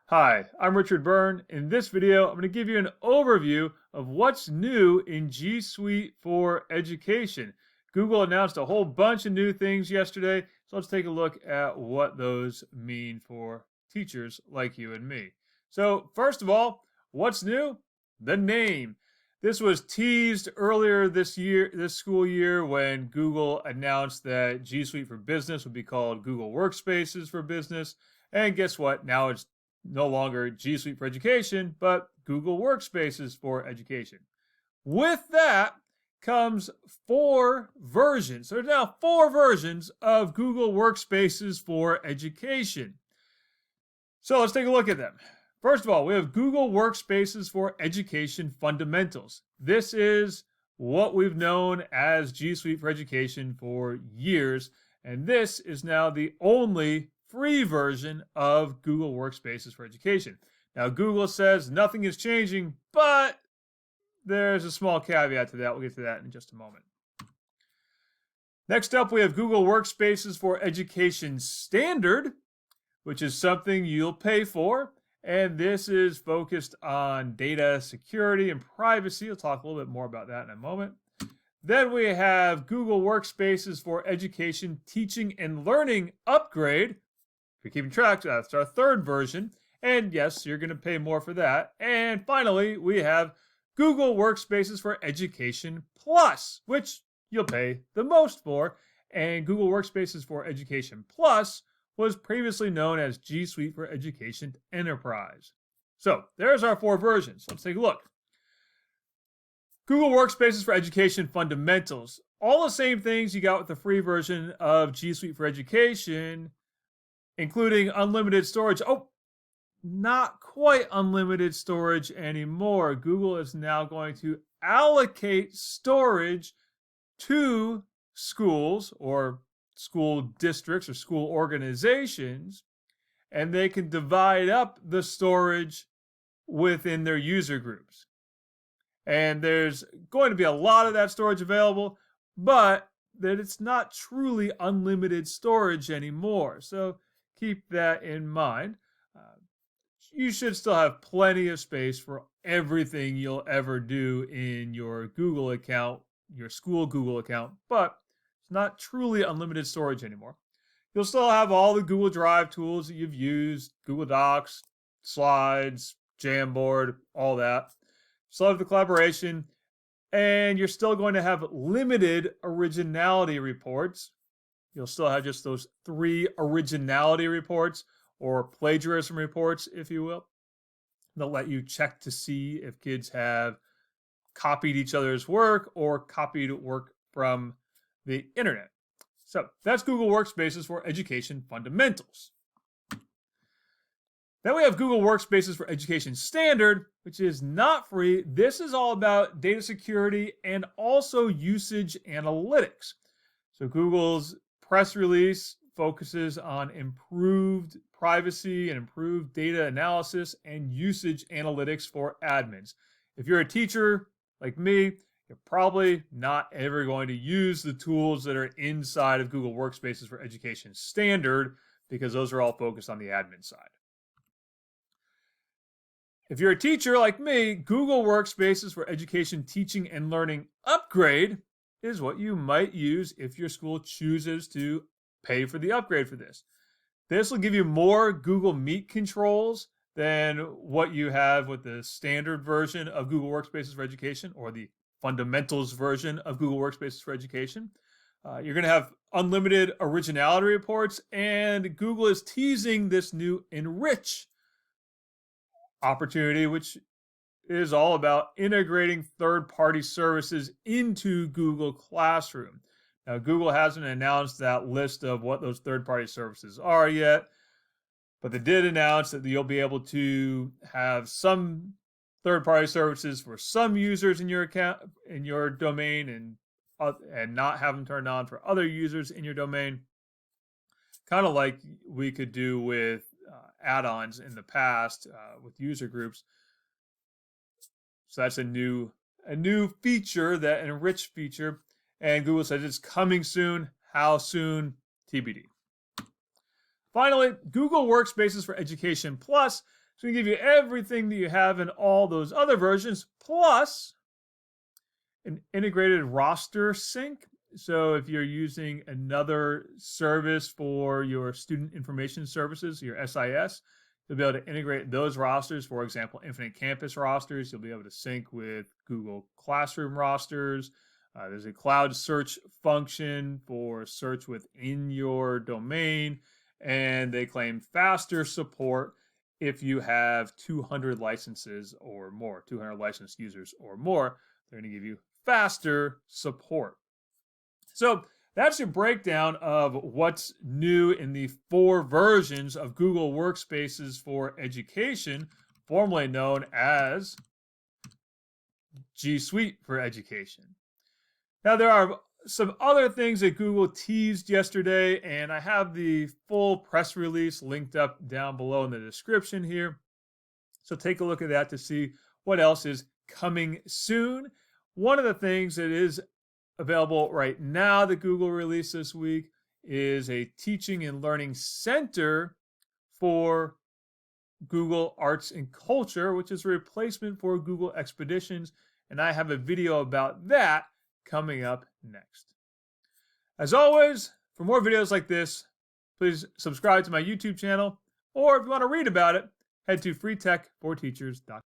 Hi, I'm Richard Byrne. In this video, I'm going to give you an overview of what's new in G Suite for Education. Google announced a whole bunch of new things yesterday, so let's take a look at what those mean for teachers like you and me. So, first of all, what's new? The name. This was teased earlier this school year, when Google announced that G Suite for Business would be called Google Workspaces for Business. And guess what? Now it's no longer G Suite for Education, but Google Workspaces for Education. With that comes 4 versions. So there's now 4 versions of Google Workspaces for Education. So let's take a look at them. First of all, we have Google Workspaces for Education Fundamentals. This is what we've known as G Suite for Education for years, and this is now the only free version of Google Workspaces for Education. Now, Google says nothing is changing, but there's a small caveat to that. We'll get to that in just a moment. Next up, we have Google Workspaces for Education Standard, which is something you'll pay for. And this is focused on data security and privacy. I'll talk a little bit more about that in a moment. Then we have Google Workspaces for Education Teaching and Learning Upgrade. If you're keeping track, that's our 3rd version. And yes, you're going to pay more for that. And finally, we have Google Workspaces for Education Plus, which you'll pay the most for. And Google Workspaces for Education Plus was previously known as G Suite for Education Enterprise. So there's our 4 versions. Let's take a look. Google Workspaces for Education Fundamentals. All the same things you got with the free version of G Suite for Education, including unlimited storage. Oh, not quite unlimited storage anymore. Google is now going to allocate storage to schools or school districts or school organizations, and they can divide up the storage within their user groups. And there's going to be a lot of that storage available, but that it's not truly unlimited storage anymore. So keep that in mind. You should still have plenty of space for everything you'll ever do in your Google account, your school Google account, but it's not truly unlimited storage anymore. You'll still have all the Google Drive tools that you've used, Google Docs, Slides, Jamboard, all that. Still have the collaboration, and you're still going to have limited originality reports. You'll still have just those 3 originality reports, or plagiarism reports, if you will. They'll let you check to see if kids have copied each other's work or copied work from the internet. So that's Google Workspaces for Education Fundamentals. Then we have Google Workspaces for Education Standard, which is not free. This is all about data security and also usage analytics. So Google's press release focuses on improved privacy and improved data analysis and usage analytics for admins. If you're a teacher like me, you're probably not ever going to use the tools that are inside of Google Workspaces for Education Standard, because those are all focused on the admin side. If you're a teacher like me, Google Workspaces for Education Teaching and Learning Upgrade is what you might use if your school chooses to pay for the upgrade for this. This will give you more Google Meet controls than what you have with the standard version of Google Workspaces for Education, or the Fundamentals version of Google Workspaces for Education. You're going to have unlimited originality reports, and Google is teasing this new Enrich opportunity, which is all about integrating third-party services into Google Classroom. Now, Google hasn't announced that list of what those third-party services are yet, but they did announce that you'll be able to have some third-party services for some users in your account, in your domain, and not have them turned on for other users in your domain. Kind of like we could do with add-ons in the past with user groups. So that's a new feature, that Enrich feature. And Google says it's coming soon. How soon? TBD. Finally, Google Workspaces for Education Plus. So we give you everything that you have in all those other versions, plus an integrated roster sync. So if you're using another service for your student information services, your SIS, you'll be able to integrate those rosters. For example, Infinite Campus rosters, you'll be able to sync with Google Classroom rosters. There's a cloud search function for search within your domain, and they claim faster support if you have 200 licenses or more, 200 licensed users or more. They're going to give you faster support. So that's your breakdown of what's new in the 4 versions of Google Workspaces for Education, formerly known as G Suite for Education. Now, there are some other things that Google teased yesterday, and I have the full press release linked up down below in the description here. So take a look at that to see what else is coming soon. One of the things that is available right now that Google released this week is a teaching and learning center for Google Arts and Culture, which is a replacement for Google Expeditions. And I have a video about that coming up next. As always, for more videos like this, please subscribe to my YouTube channel, or if you want to read about it, head to freetechforteachers.com.